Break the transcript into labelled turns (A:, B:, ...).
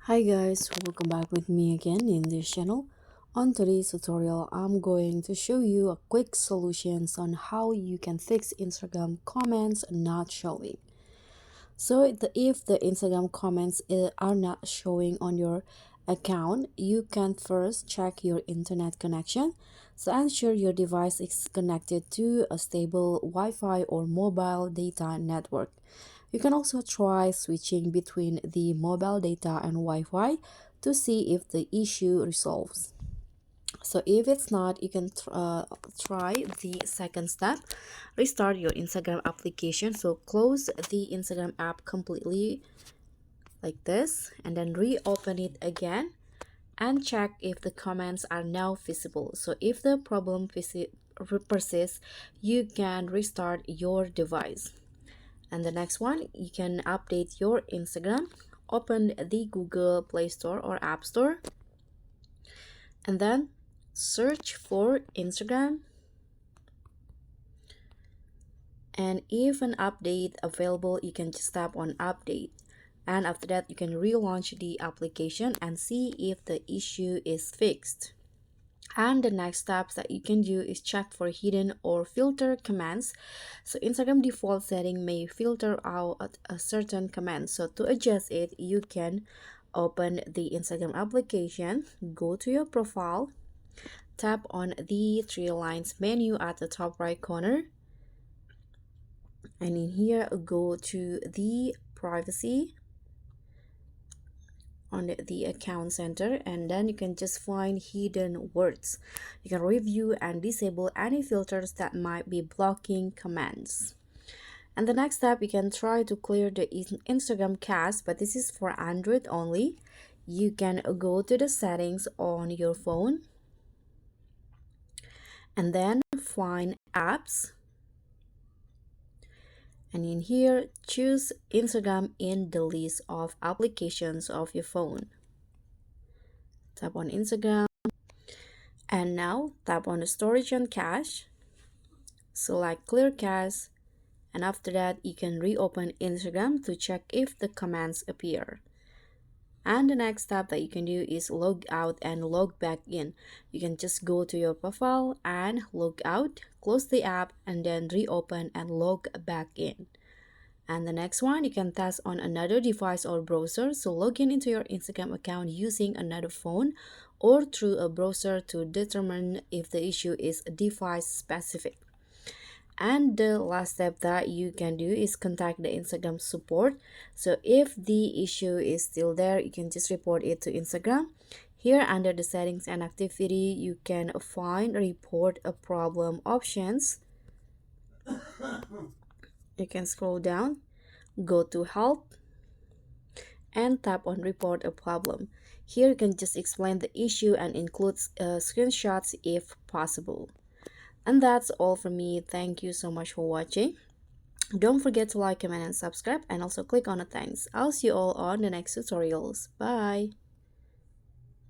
A: Hi guys, welcome back with me again in this channel. On today's tutorial, I'm going to show you a quick solutions on how you can fix Instagram comments not showing. So if the Instagram comments are not showing on your account, you can first check your internet connection. So ensure your device is connected to a stable Wi-Fi or mobile data network. You can also try switching between the mobile data and Wi-Fi to see if the issue resolves. So if it's not, you can try the second step. Restart your Instagram application. So close the Instagram app completely like this and then reopen it again and check if the comments are now visible. So if the problem persists, you can restart your device. And the next one, you can update your Instagram. Open the Google Play Store or App Store and then search for Instagram, and if an update available, you can just tap on update, and after that you can relaunch the application and see if the issue is fixed. And the next steps that you can do is check for hidden or filter commands. So Instagram default setting may filter out a certain command. So to adjust it, you can open the Instagram application, go to your profile, tap on the three lines menu at the top right corner, and in here go to the privacy on the account center, and then you can just find hidden words. You can review and disable any filters that might be blocking commands. And the next step, you can try to clear the Instagram cache, but this is for Android only. You can go to the settings on your phone and then find apps, and in here choose Instagram in the list of applications of your phone. Tap on Instagram, and now tap on the storage and cache, select clear cache, and after that you can reopen Instagram to check if the commands appear. And the next step that you can do is log out and log back in. You can just go to your profile and log out, close the app, and then reopen and log back in. And the next one, you can test on another device or browser. So log in into your Instagram account using another phone or through a browser to determine if the issue is device specific. And the last step that you can do is contact the Instagram support. So if the issue is still there, you can just report it to Instagram. Here under the settings and activity, you can find report a problem options. You can scroll down, go to help, and tap on report a problem. Here you can just explain the issue and include screenshots if possible. And that's all from me. Thank you so much for watching. Don't forget to like, comment, and subscribe, and also click on the thanks. I'll see you all on the next tutorials. Bye.